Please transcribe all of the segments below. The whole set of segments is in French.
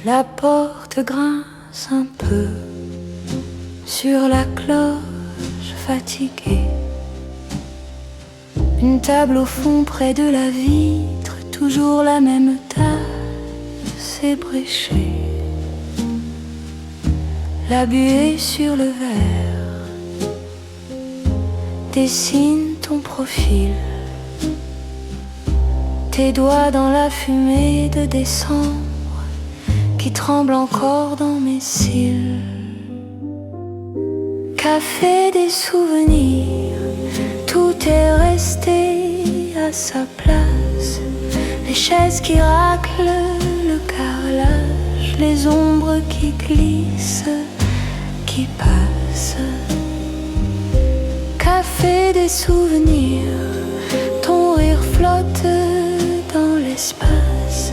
La porte grince un peu sur la cloche fatiguée. Une table au fond près de la vitre, toujours la même tasse ébréchée. La buée sur le verre dessine ton profil. Tes doigts dans la fumée de décembre qui tremble encore dans mes cils. Café des souvenirs, tout est resté à sa place. Les chaises qui raclent, le carrelage, les ombres qui glissent, qui passent. Café des souvenirs, ton rire flotte dans l'espace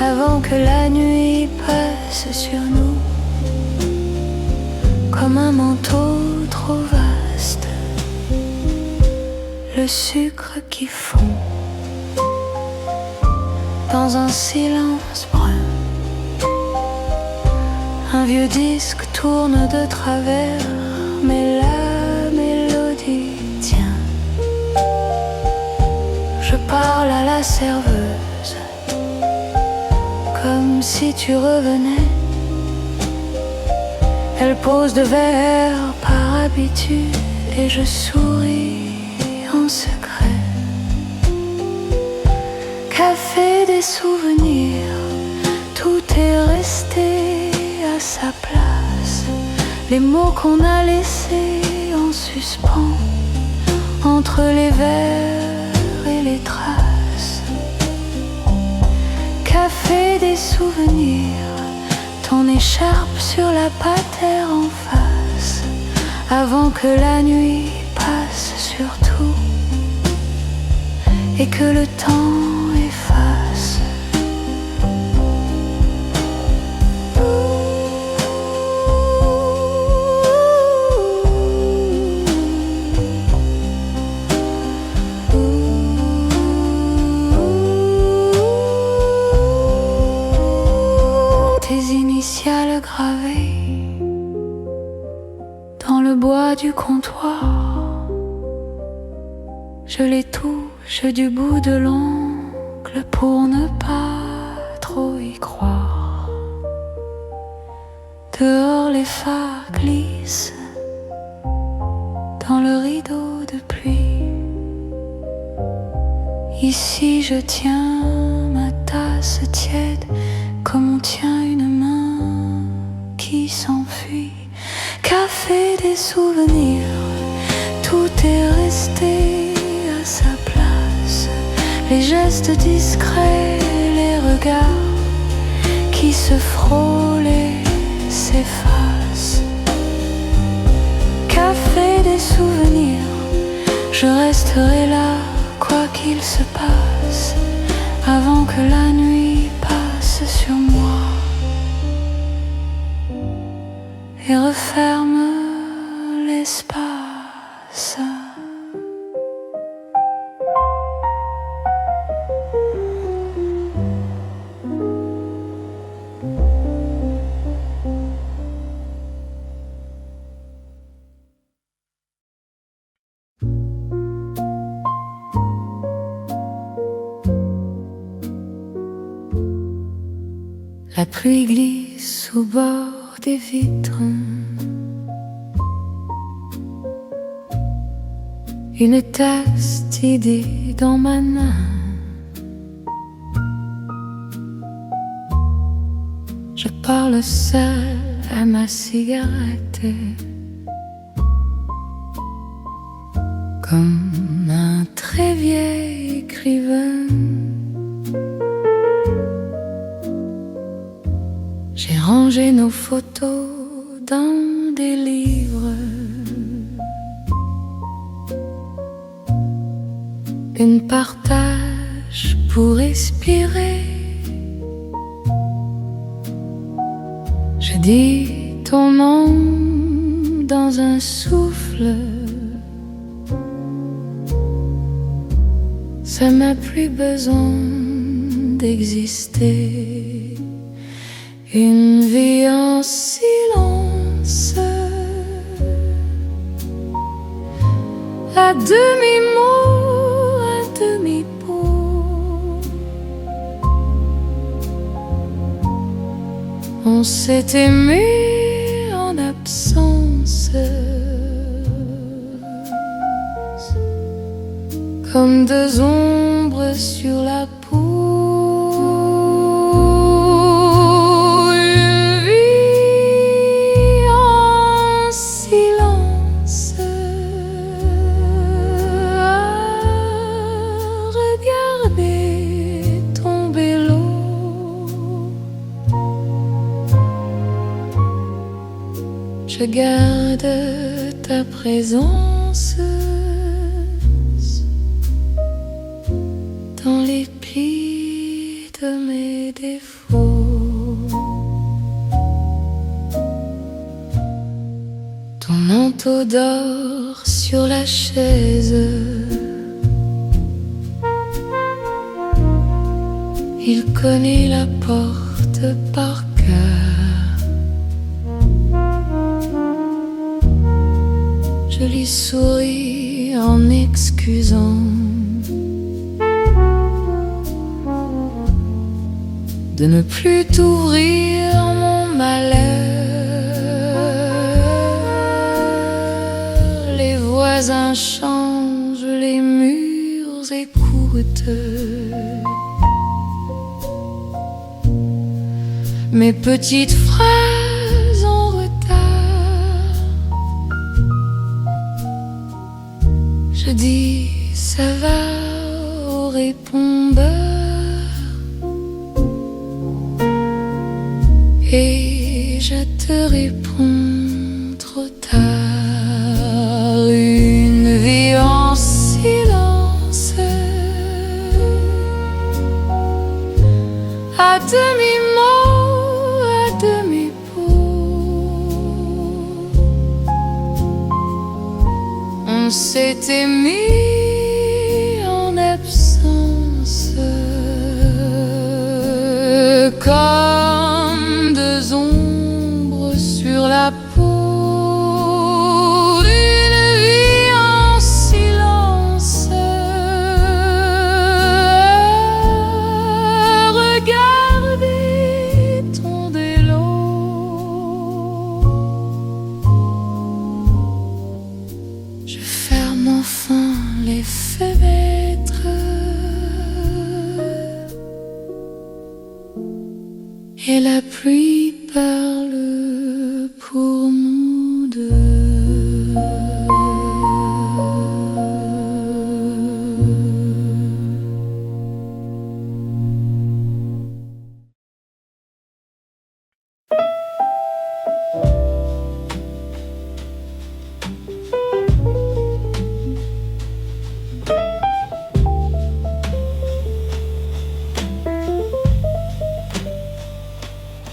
avant que la nuit passe sur nous comme un manteau trop vaste. Le sucre qui fond dans un silence brun. Un vieux disque tourne de travers, mais la mélodie tient. Je parle à la serveuse comme si tu revenais. Elle pose de verre par habitude et je souris en secret. Café des souvenirs, tout est resté à sa place. Les mots qu'on a laissés en suspens entre les vers et les traces. Café des souvenirs, ton écharpe sur la patère en face avant que la nuit passe sur tout et que le temps efface. Tes initiales gravées dans le bois du comptoir, je les touche du bout de l'ongle pour ne pas trop y croire. Dehors les phares glissent dans le rideau de pluie. Ici je tiens ma tasse tiède comme on tient une main qui s'enfuit. Café des souvenirs, tout est resté à sa place. Les gestes discrets, les regards qui se frôlent et s'effacent. Café des souvenirs, je resterai là quoi qu'il se passe avant que la nuit passe sur moi et referme l'espace. La pluie glisse au bord des vitres. Une tasse d'idées dans ma main. Je parle seul à ma cigarette, comme un très vieil écrivain. J'ai rangé nos photos dans des livres. Une partage pour respirer. Je dis ton nom dans un souffle. Ça n'a plus besoin d'exister. Une vie en silence, à demi-mot, à demi-pot. On s'est aimé en absence, comme deux ombres sur la peau. Une vie en silence, à regarder tomber l'eau. Je garde ta présence dans les plis de mes défauts. Ton manteau dort sur la chaise, il connaît la porte par cœur. Je lui souris en excusant de ne plus t'ouvrir mon malheur. Les voisins changent, les murs écoutent mes petites phrases en retard. Je dis ça va au répondeur, et je te réponds trop tard. Une vie en silence, à demi-mot, à demi-pot. On s'est aimé en absence, comme deux ombres sur la peau. Une vie en silence, regardez tomber l'eau. Je ferme enfin les fenêtres et la pluie parle pour nous deux.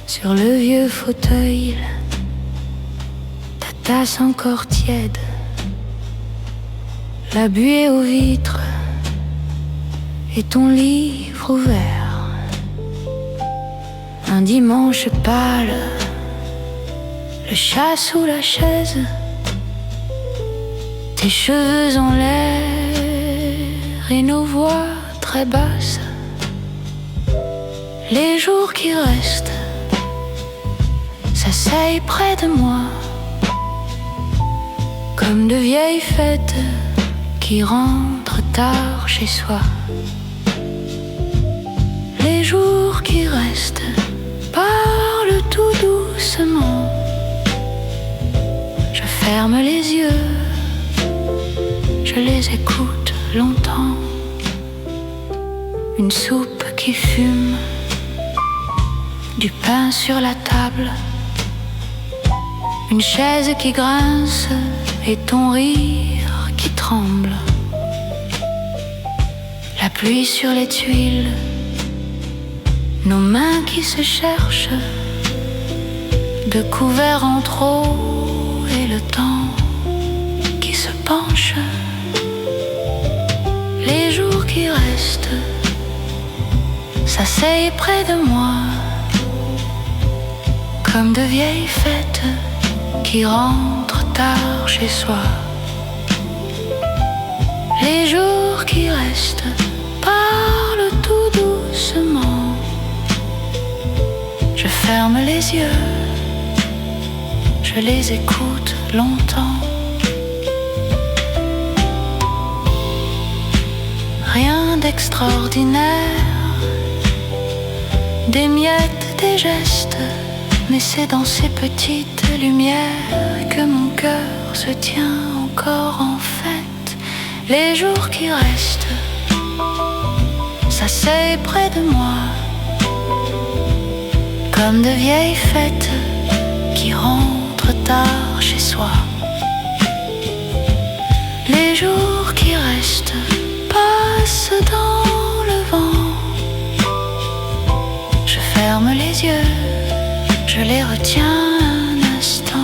Sur le vieux fauteuil, ta tasse encore tiède, la buée aux vitres et ton livre ouvert. Un dimanche pâle, le chat sous la chaise, tes cheveux en l'air et nos voix très basses. Les jours qui restent s'asseyent près de moi, comme de vieilles fêtes qui rentrent tard chez soi. Les jours qui restent parlent tout doucement. Je ferme les yeux, je les écoute longtemps. Une soupe qui fume, du pain sur la table, une chaise qui grince et ton rire qui tremble. La pluie sur les tuiles, nos mains qui se cherchent, de couverts en trop et le temps qui se penche. Les jours qui restent s'asseyent près de moi, comme de vieilles fêtes qui rentrent tard chez soi. Les jours qui restent parlent tout doucement. Je ferme les yeux, je les écoute longtemps. Rien d'extraordinaire, des miettes, des gestes, mais c'est dans ces petites lumières que mon cœur se tient encore en fête. Les jours qui restent s'asseyent près de moi, comme de vieilles fêtes qui rentrent tard chez soi. Les jours qui restent passent dans le vent. Je ferme les yeux, je les retiens un instant.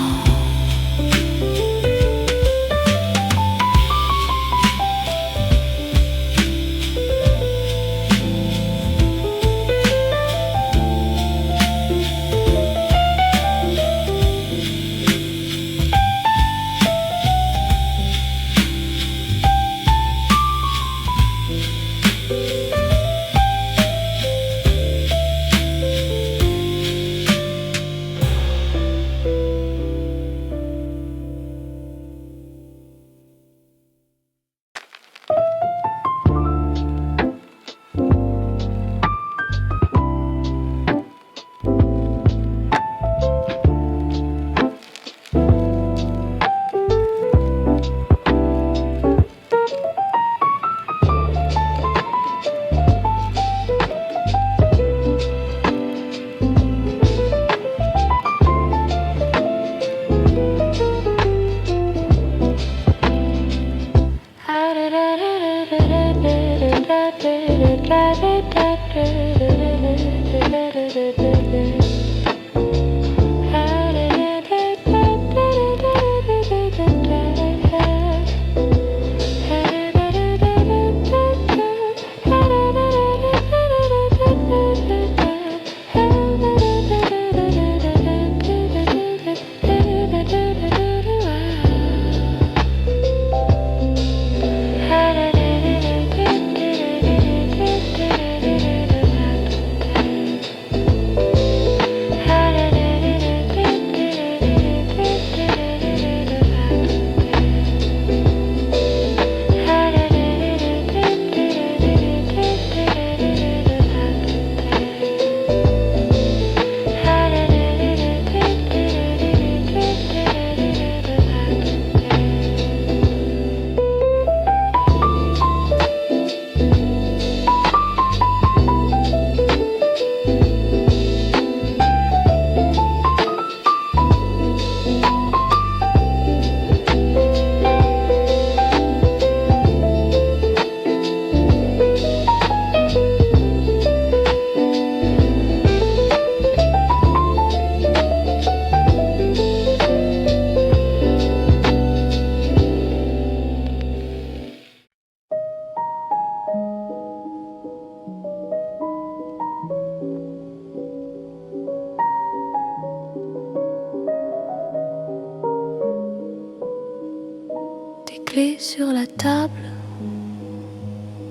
Clé sur la table,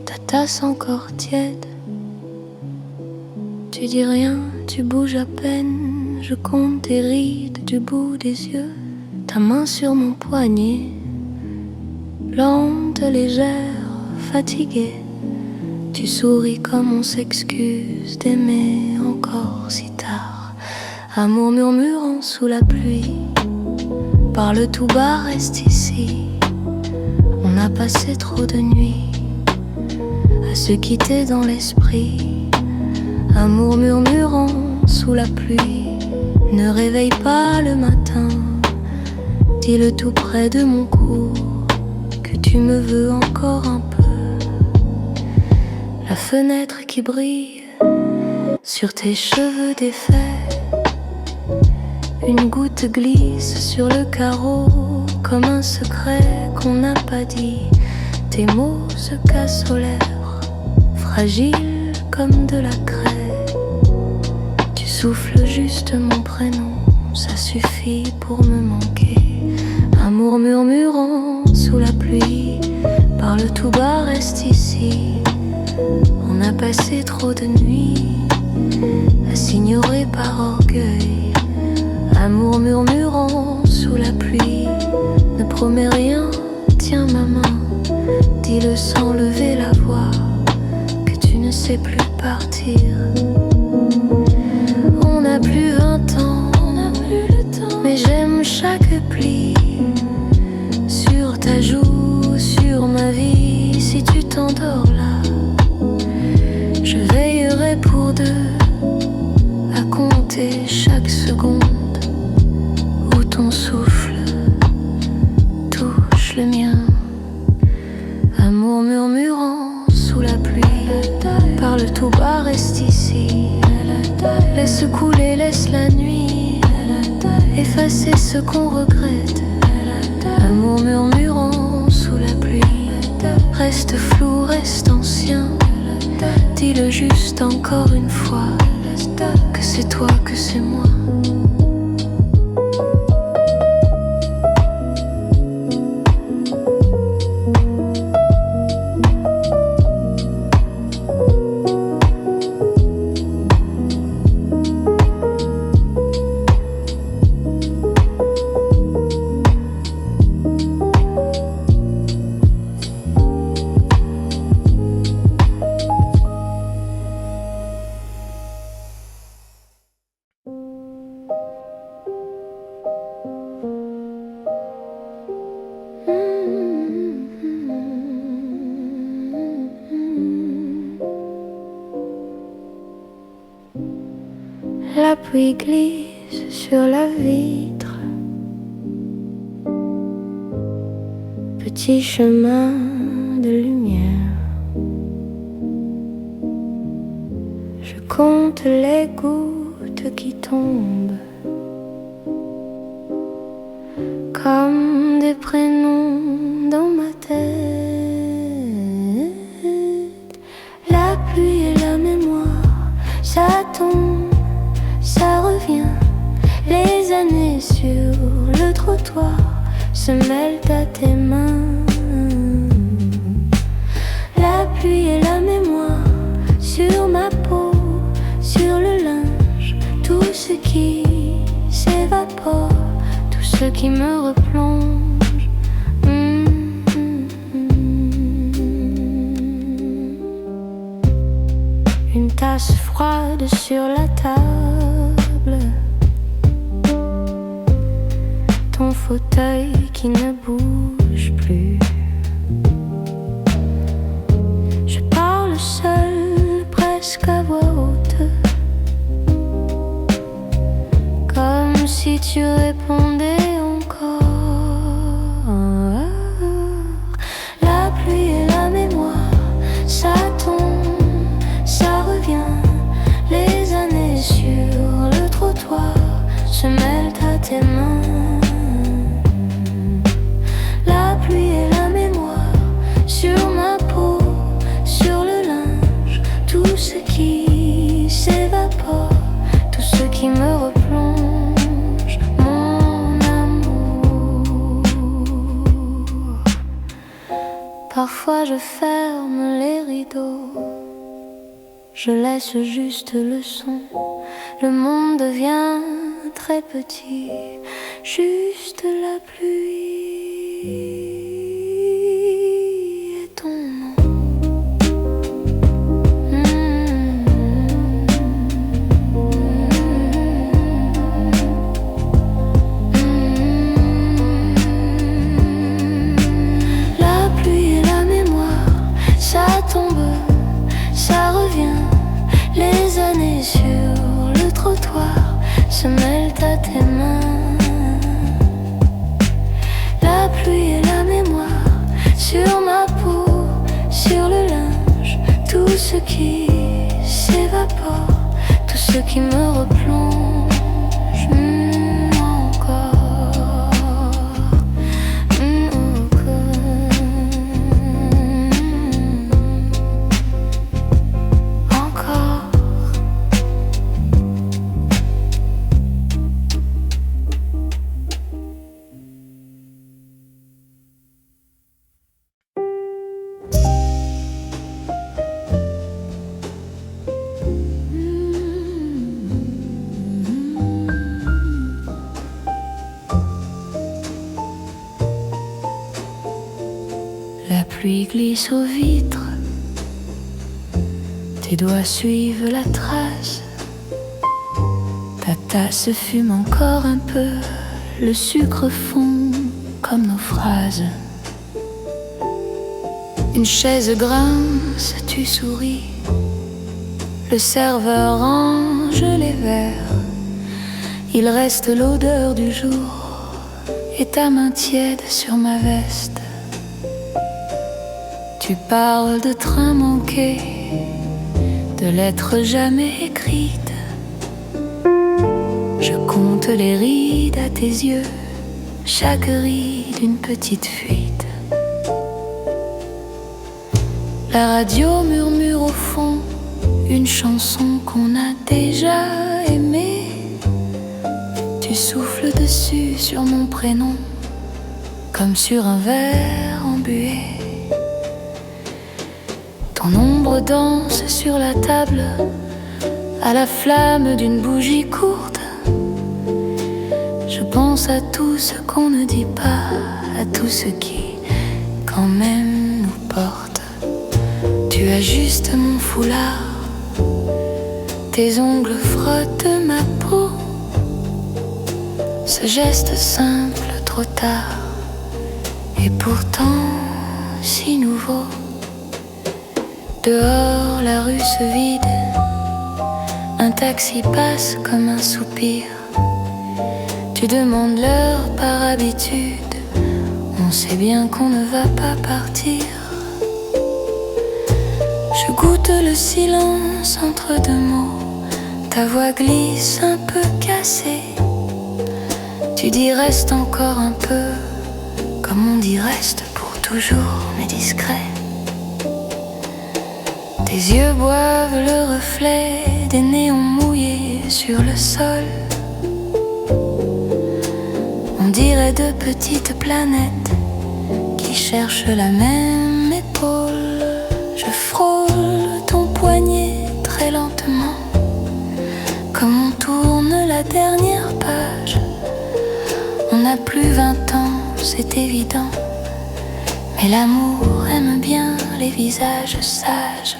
ta tasse encore tiède. Tu dis rien, tu bouges à peine. Je compte tes rides du bout des yeux. Ta main sur mon poignet, lente, légère, fatiguée. Tu souris comme on s'excuse d'aimer encore si tard. Amour murmurant sous la pluie, parle tout bas, reste ici. On a passé trop de nuits à se quitter dans l'esprit. Amour murmurant sous la pluie, ne réveille pas le matin. Dis-le tout près de mon cou, que tu me veux encore un peu. La fenêtre qui brille sur tes cheveux défaits, une goutte glisse sur le carreau comme un secret qu'on n'a pas dit. Tes mots se cassent aux lèvres, fragiles comme de la craie. Tu souffles juste mon prénom. suffit pour me manquer. Amour murmurant sous la pluie, parle tout bas, reste ici. On a passé trop de nuits à s'ignorer par orgueil. Amour murmurant sous la pluie, ne promets rien, tiens ma main. Dis-le sans lever la voix, que tu ne sais plus partir. On n'a plus 20 ans, mais j'aime chaque pli sur ta joue, sur ma vie. Si tu t'endors là, je veillerai pour deux à compter chaque seconde où ton souffle touche le mien. Amour murmurant sous la pluie, parle tout bas, reste ici. Laisse couler, laisse la nuit effacer ce qu'on regrette. Amour murmurant sous la pluie, reste flou, reste ancien. Dis-le juste encore une fois, que c'est toi, que c'est moi. La pluie glisse sur la vitre, petit chemin de lumière. Je compte les gouttes qui tombent comme des prénoms dans ma tête. La pluie et la mémoire, ça tombe, ça revient. Les années sur le trottoir se mêlent à tes mains. La pluie et la mémoire sur ma peau, sur le linge, tout ce qui s'évapore, tout ce qui me replonge. Une tasse froide sur la table, ton fauteuil qui ne bouge plus. Je parle seul, presque à voix haute, comme si tu répondais encore. La pluie et la mémoire, ça tombe, ça revient. Les années sur le trottoir se mêlent à tes mains. La pluie et la mémoire sur ma peau, sur le linge, tout ce qui s'évapore, tout ce qui me replonge, mon amour. Parfois je ferme les rideaux, je laisse juste le son. Le monde devient très petit, juste la pluie et ton nom. La pluie et la mémoire, ça tombe, ça revient. Les années sur le trottoir se mêlent à tes mains. La pluie et la mémoire sur ma peau, sur le linge, tout ce qui s'évapore, tout ce qui me replonge. pluie glisse aux vitres, tes doigts suivent la trace. Ta tasse fume encore un peu, le sucre fond comme nos phrases. Une chaise grince, tu souris. Le serveur range les verres. Il reste l'odeur du jour et ta main tiède sur ma veste. Tu parles de trains manqués, de lettres jamais écrites. Je compte les rides à tes yeux, chaque ride une petite fuite. La radio murmure au fond une chanson qu'on a déjà aimée. Tu souffles dessus sur mon prénom, comme sur un verre embué. Ton ombre danse sur la table, à la flamme d'une bougie courte. Je pense à tout ce qu'on ne dit pas, à tout ce qui, quand même, nous porte. Tu ajustes mon foulard, tes ongles frottent ma peau. Ce geste simple, trop tard, et pourtant si nouveau. Dehors, la rue se vide, un taxi passe comme un soupir. Tu demandes l'heure par habitude, on sait bien qu'on ne va pas partir. Je goûte le silence entre deux mots, ta voix glisse un peu cassée. Tu dis reste encore un peu, comme on dit reste pour toujours, mais discret. Tes yeux boivent le reflet des néons mouillés sur le sol. On dirait deux petites planètes qui cherchent la même épaule. Je frôle ton poignet très lentement, comme on tourne la dernière page. On n'a plus 20 ans, c'est évident, mais l'amour aime bien les visages sages.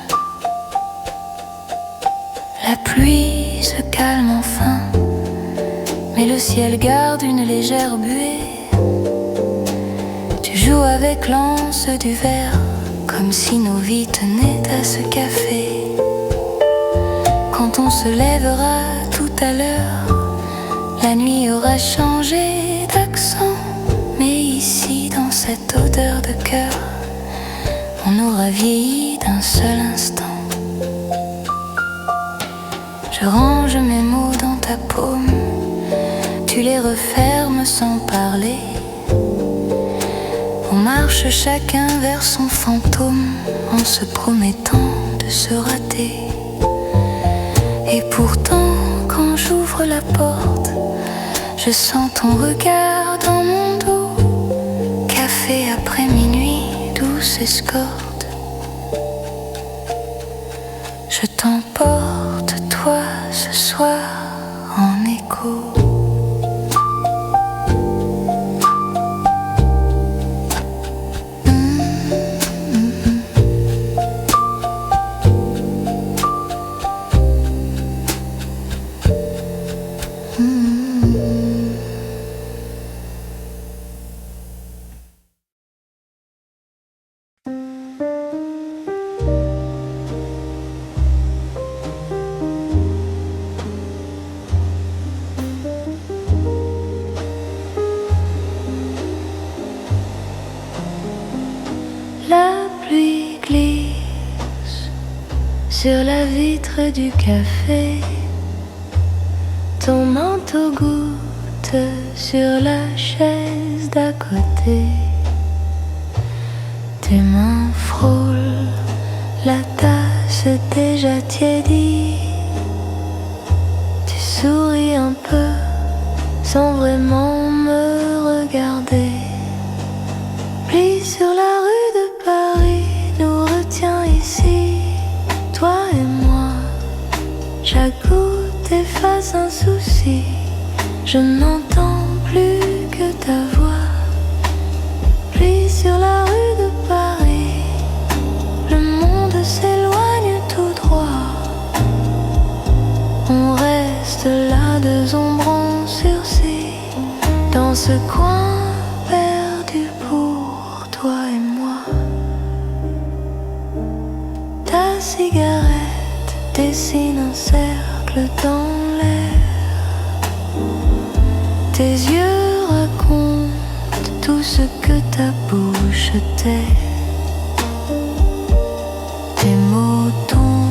La pluie se calme enfin, mais le ciel garde une légère buée. Tu joues avec l'anse du verre, comme si nos vies tenaient à ce café. Quand on se lèvera tout à l'heure, la nuit aura changé d'accent. Mais ici, dans cette odeur de cœur, on aura vieilli d'un seul instant. Je range mes mots dans ta paume, tu les refermes sans parler. On marche chacun vers son fantôme, en se promettant de se rater. Et pourtant, quand j'ouvre la porte, je sens ton regard dans mon dos. Café après minuit, douce escorte. Je t'emporte, toi, ce soir, en écho. La pluie glisse sur la vitre du café. Ton manteau goutte sur la chaise d'à côté. Tes mains frôlent la tasse déjà tiédie. Tu souris un peu sans vraiment me regarder. Pluie sur la rue de Paris nous retient ici, toi et moi. Chaque goutte efface un souci, je n'entends plus que ta voix. Pluie sur la rue de Paris, reste là, deux ombres en sursis, dans ce coin perdu pour toi et moi. Ta cigarette dessine un cercle dans l'air. Tes yeux racontent tout ce que ta bouche tait. Tes mots tombent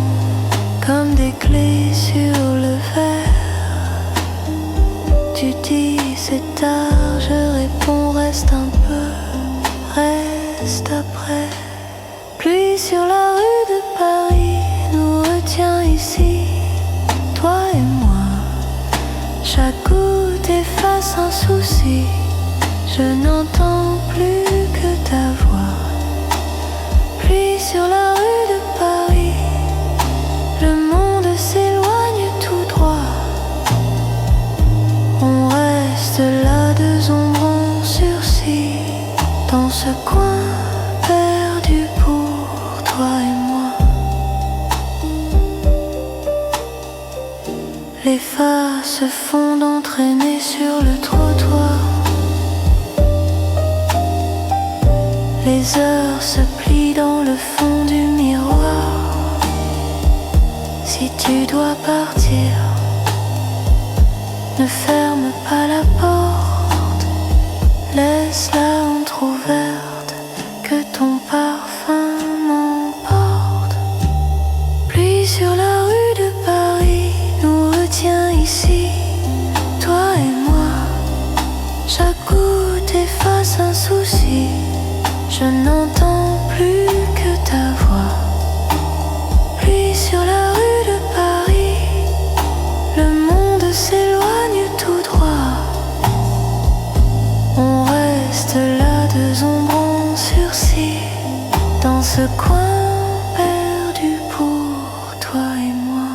comme des clés sur le verre. Tu dis c'est tard, je réponds reste un peu, reste après. Pluie sur la rue de Paris nous retient ici, toi et moi. Chaque goutte efface un souci, je n'entends plus que ta voix. Pluie sur la rue de Paris, le monde s'éloigne tout droit. On reste là, deux ombres en sursis, dans ce coin perdu pour toi et moi. Les phares se font entraîner sur le trottoir. Les heures se plient dans le fond du miroir. Si tu dois partir, ne ferme pas la porte, laisse-la entrouverte, que ton parfum m'emporte. Pluie sur la rue de Paris nous retient ici, toi et moi. Chaque goutte efface un souci, je n'entends plus que ta voix. Pluie sur la rue de Paris, le monde s'éloigne tout droit. On reste là, deux ombres en sursis, dans ce coin perdu pour toi et moi.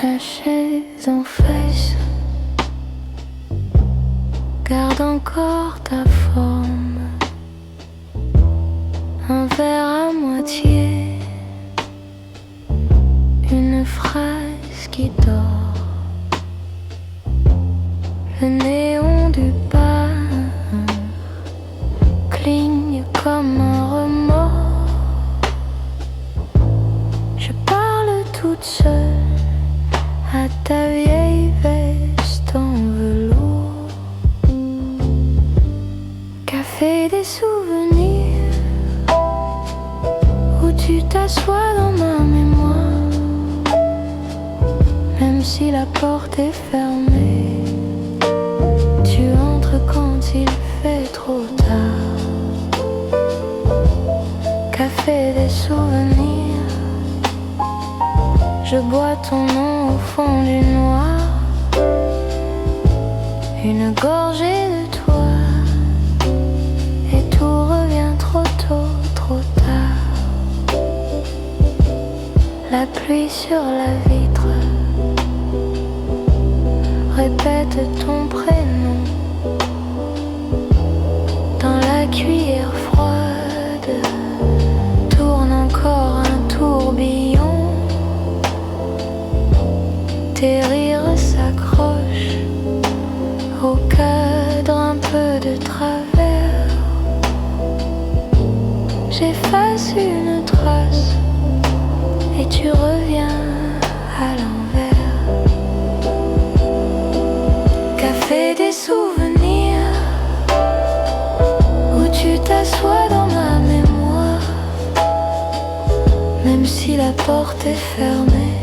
La chaise en face garde encore ta forme. Un verre à moitié, une phrase qui dort. Le néon du bar cligne comme un remords. Je parle toute seule à ta vieille veste en velours. Café des souvenirs, où tu t'assois dans ma mémoire. Même si la porte est fermée, tu entres quand il fait trop tard. Café des souvenirs, je bois ton nom au fond du noir. Une gorgée de toi, et tout revient trop tôt, trop tard. La pluie sur la vitre répète ton prénom. Dans la cuillère froide tourne encore un tourbillon. Tes rires s'accrochent au cadre un peu de travers. J'efface une trace et tu reviens à l'envers. Café des souvenirs, où tu t'assois dans ma mémoire. Même si la porte est fermée,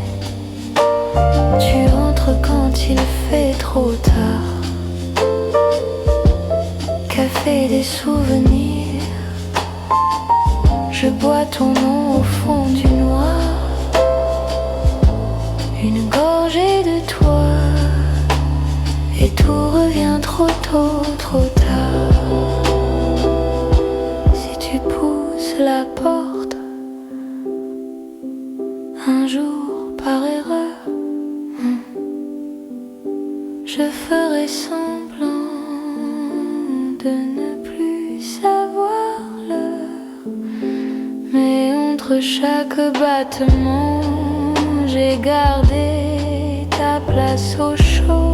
tu entres quand il fait trop tard. Café des souvenirs, je bois ton nom au fond du noir. Une gorgée de toi, et tout revient trop tôt, trop tard. Si tu pousses la porte un jour par erreur, je ferai semblant de ne plus savoir l'heure. Mais entre chaque battement, j'ai gardé ta place au chaud.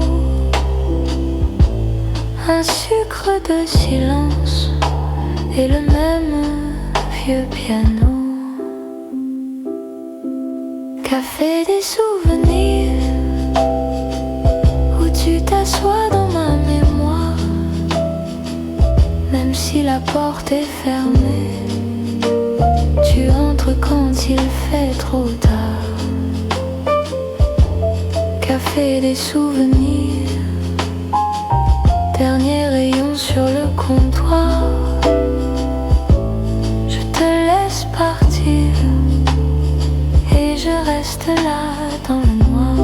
Un sucre de silence et le même vieux piano. Café des souvenirs où tu t'assois dans ma mémoire. Même si la porte est fermée, tu entres quand il fait trop tard. Café des souvenirs, dernier rayon sur le comptoir. Je te laisse partir et je reste là dans le noir.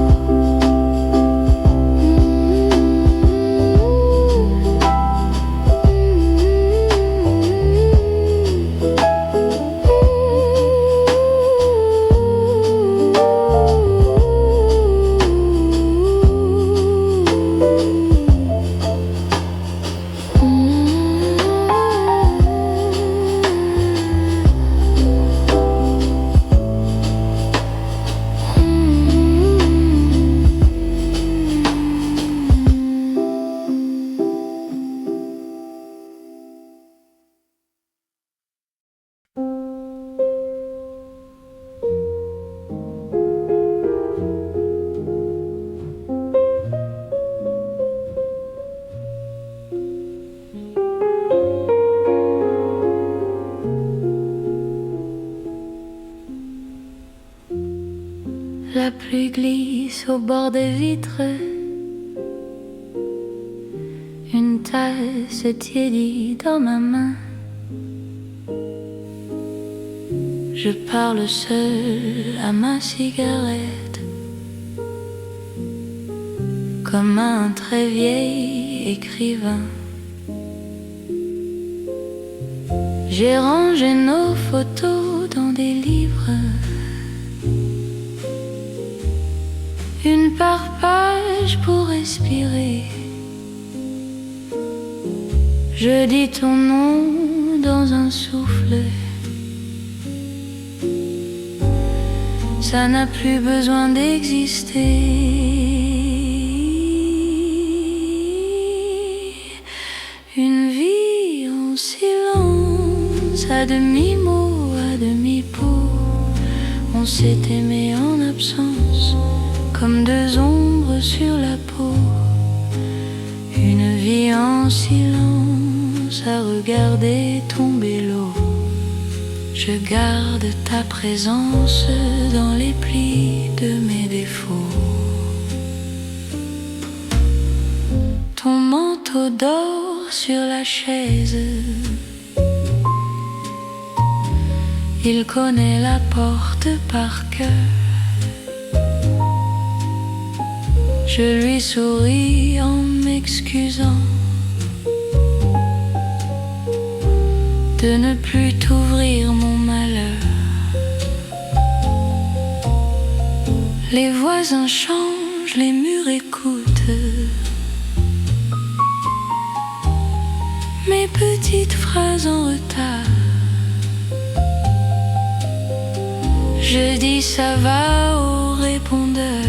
La pluie glisse au bord des vitres. Une tasse tiédie dans ma main. Je parle seul à ma cigarette, comme un très vieil écrivain. J'ai rangé nos photos dans des livres, une par page pour respirer. Je dis ton nom dans un souffle. Ça n'a plus besoin d'exister. Une vie en silence, à demi-mot, à demi-pot. On s'est aimé en absence, comme deux ombres sur la peau. Une vie en silence, à regarder tomber l'eau. Je garde ta présence dans les plis de mes défauts. Ton manteau dort sur la chaise. Il connaît la porte par cœur. Je lui souris en m'excusant de ne plus t'ouvrir mon malheur. Les voisins changent, les murs écoutent mes petites phrases en retard. Je dis ça va au répondeur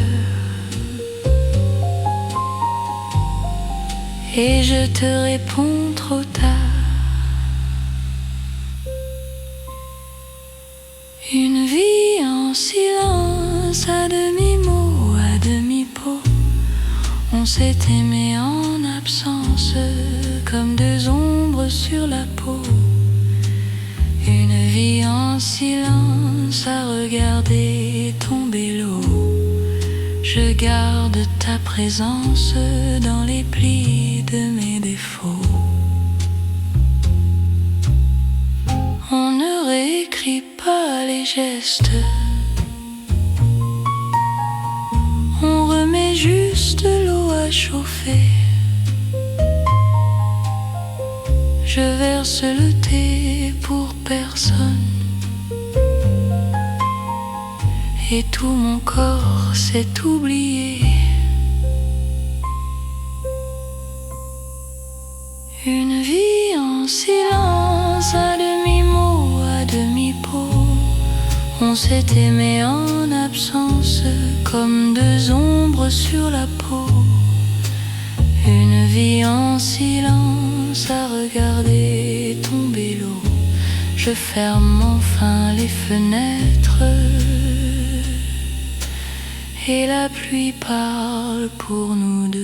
et je te réponds trop tard. Une vie en silence, à demi-mot, à demi-pot. On s'est aimé en absence, comme deux ombres sur la peau. Une vie en silence, à regarder tomber l'eau. Je garde ta présence dans les plis de mes défauts. On ne réécrit pas les gestes, on remet juste l'eau à chauffer. je verse le thé pour personne. Et tout mon corps s'est oublié. Une vie en silence, à demi-mot, à demi-pot. On s'est aimé en absence, comme deux ombres sur la peau. Une vie en silence, à regarder tomber l'eau. Je ferme enfin les fenêtres et la pluie parle pour nous deux.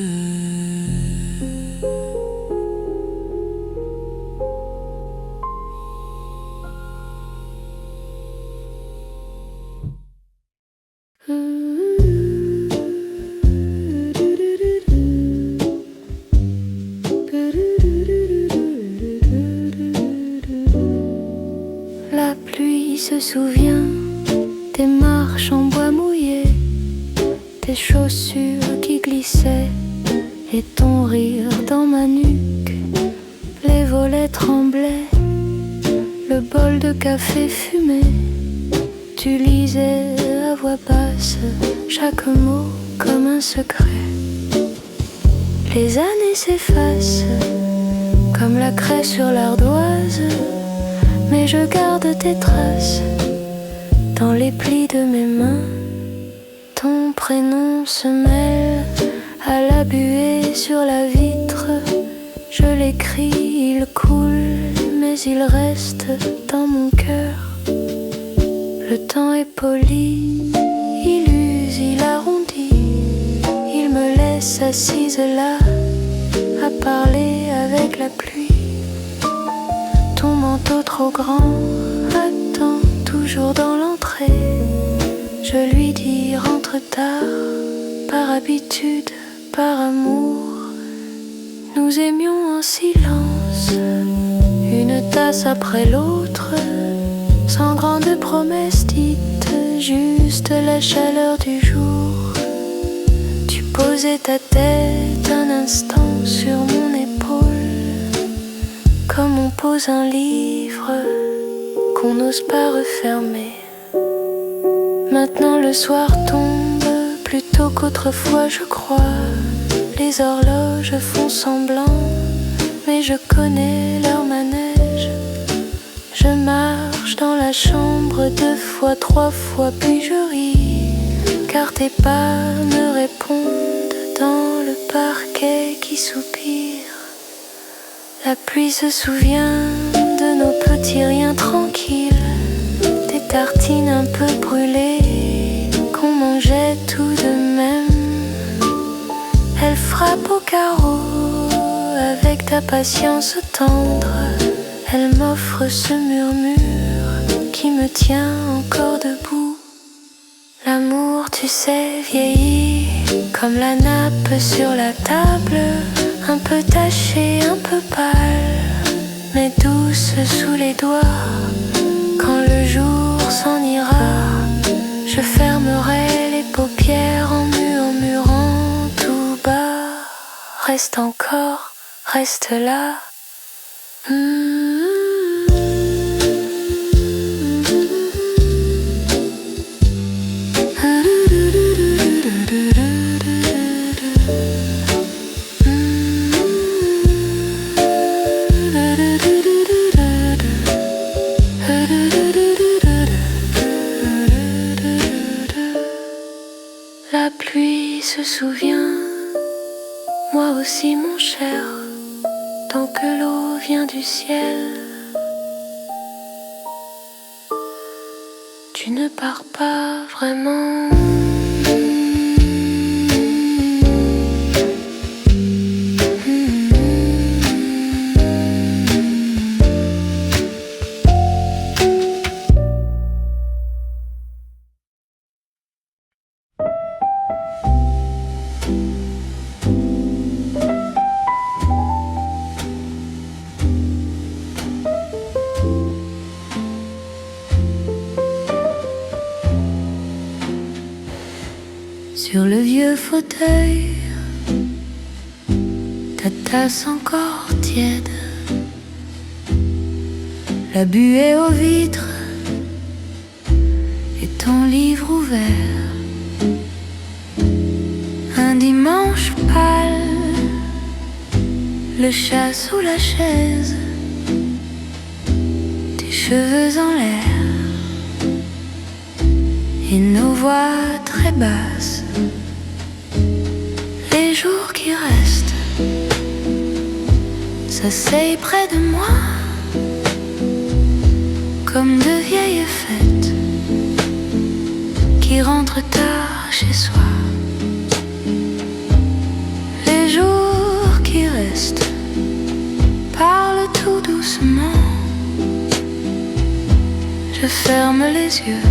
La pluie se souvient des marches en bois mouillé, tes chaussures qui glissaient et ton rire dans ma nuque. Les volets tremblaient, le bol de café fumait. Tu lisais à voix basse chaque mot comme un secret. Les années s'effacent comme la craie sur l'ardoise, mais je garde tes traces dans les plis de mes mains. Ton prénom se mêle à la buée sur la vitre. Je l'écris, il coule, mais il reste dans mon cœur. Le temps est poli, il use, il arrondit. Il me laisse assise là, à parler avec la pluie. Ton manteau trop grand attend toujours dans l'entrée. Je lui dis rentre tard, par habitude, par amour. Nous aimions en silence, une tasse après l'autre, sans grande promesse dite, juste la chaleur du jour. Tu posais ta tête un instant sur mon épaule, comme on pose un livre qu'on n'ose pas refermer. Maintenant le soir tombe, plus tôt qu'autrefois je crois. Les horloges font semblant, mais je connais leur manège. Je marche dans la chambre 2 fois, 3 fois, puis je ris, car tes pas me répondent dans le parquet qui soupire. La pluie se souvient de nos petits riens tranquilles, des tartines un peu brûlées qu'on mangeait tout de même. Elle frappe au carreau avec ta patience tendre. Elle m'offre ce murmure qui me tient encore debout. L'amour, tu sais, vieillit comme la nappe sur la table, un peu tachée, un peu pâle, mais douce sous les doigts. Quand le jour s'en ira, je fermerai les paupières en murmurant tout bas. Reste encore, reste là. La pluie se souvient, moi aussi mon cher, tant que l'eau vient du ciel. Tu ne pars pas vraiment. Sur le vieux fauteuil, ta tasse encore tiède, la buée aux vitres et ton livre ouvert. Un dimanche pâle, le chat sous la chaise, tes cheveux en l'air et nos voix très basses. Les jours qui restent s'asseyent près de moi comme de vieilles fêtes qui rentrent tard chez soi. Les jours qui restent parlent tout doucement. Je ferme les yeux,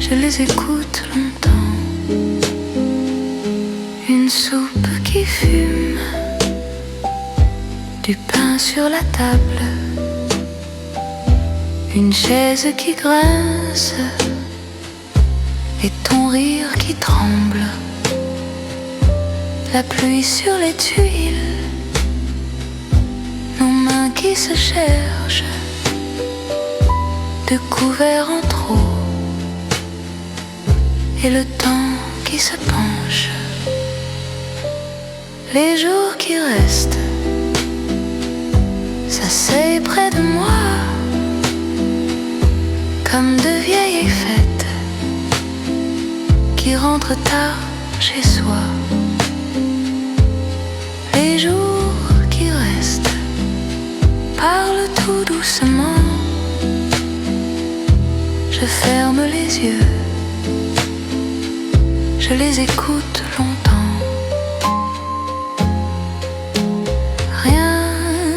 je les écoute longtemps. Une soupe qui fume, du pain sur la table, une chaise qui grince et ton rire qui tremble. La pluie sur les tuiles, nos mains qui se cherchent, de couverts en trop, et le temps qui se penche. Les jours qui restent s'asseyent près de moi comme de vieilles fêtes qui rentrent tard chez soi. Les jours qui restent parlent tout doucement. Je ferme les yeux, je les écoute longtemps. Rien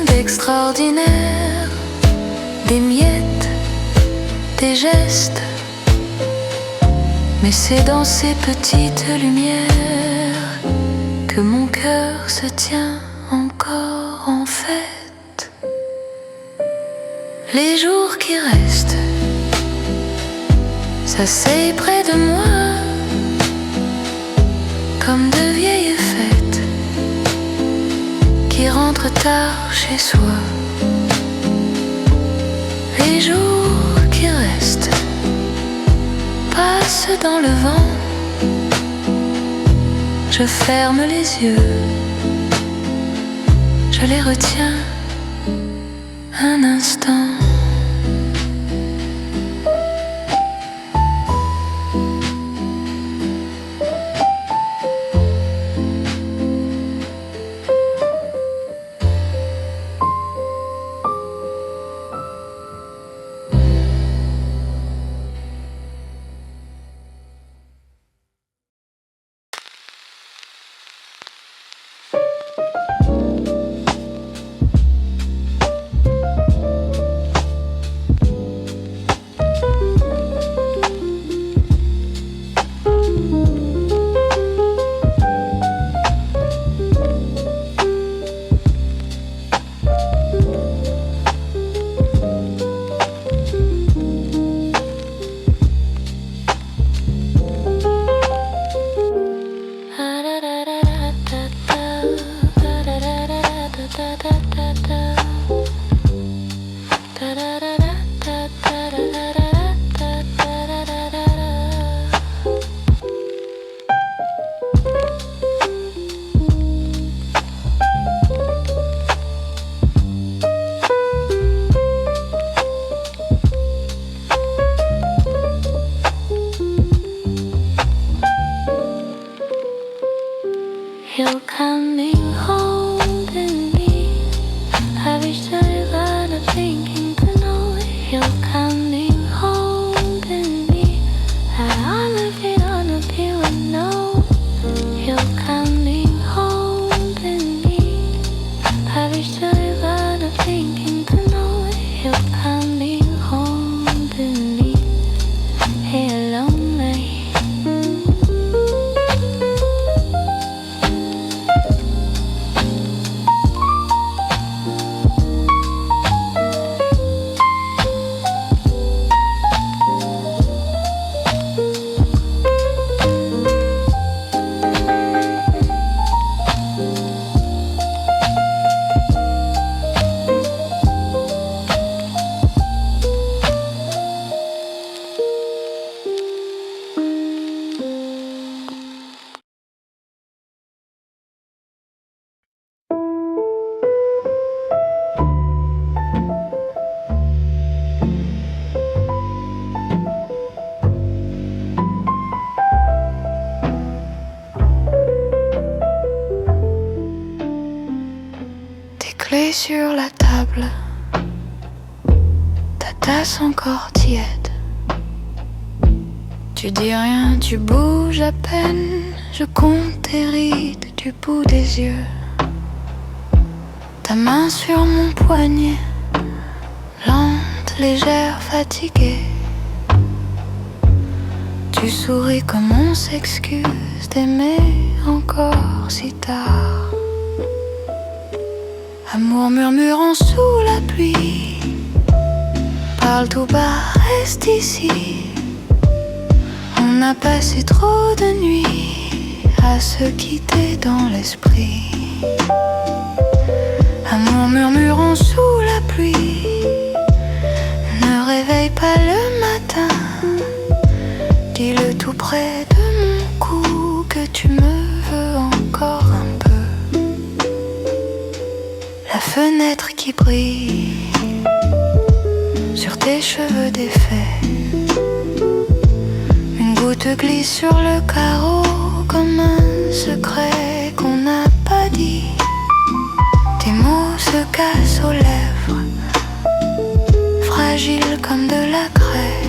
d'extraordinaire, des miettes, des gestes, mais c'est dans ces petites lumières que mon cœur se tient encore en fête. Les jours qui restent s'asseyent près de moi comme de vieilles fêtes qui rentrent tard chez soi. Les jours qui restent passent dans le vent. Je ferme les yeux, je les retiens un instant. clés sur la table, ta tasse encore tiède. Tu dis rien, tu bouges à peine, je compte tes rides du bout des yeux. Ta main sur mon poignet, lente, légère, fatiguée. Tu souris comme on s'excuse d'aimer encore si tard. Amour murmurant sous la pluie, parle tout bas, reste ici. On a passé trop de nuits à se quitter dans l'esprit. Amour murmurant sous la pluie, ne réveille pas le matin. Dis-le tout près de mon cou que tu me veux encore un peu. La fenêtre qui brille sur tes cheveux défaits. Une goutte glisse sur le carreau comme un secret qu'on n'a pas dit. Tes mots se cassent aux lèvres, fragiles comme de la craie.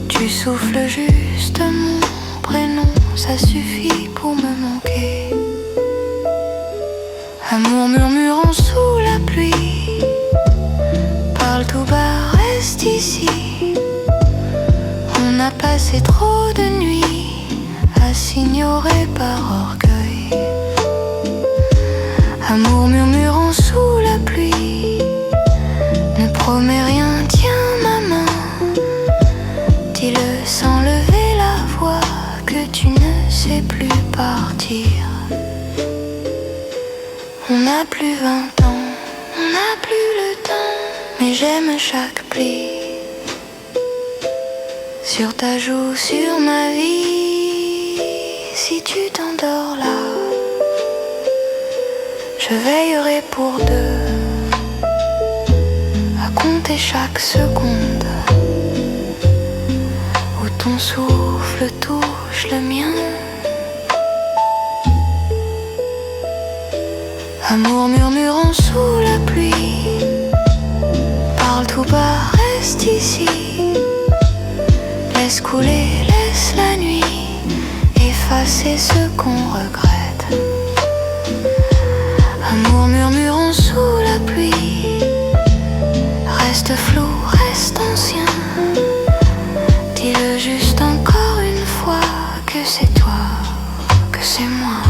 Tu souffles juste mon prénom, ça suffit pour me manquer. Amour murmurant sous la pluie, parle tout bas, reste ici. On a passé trop de nuits à s'ignorer par orgueil. Amour murmurant sous la pluie, ne promets rien, tiens ma main. Dis-le sans lever la voix que tu ne sais plus partir. On n'a plus 20 ans, on n'a plus le temps, mais j'aime chaque pli sur ta joue, sur ma vie. Si tu t'endors là, je veillerai pour deux à compter chaque seconde où ton souffle touche le mien. Amour murmurant sous la pluie, parle tout bas, reste ici. Laisse couler, laisse la nuit effacer ce qu'on regrette. Amour murmurant sous la pluie, reste flou, reste ancien. Dis-le juste encore une fois que c'est toi, que c'est moi.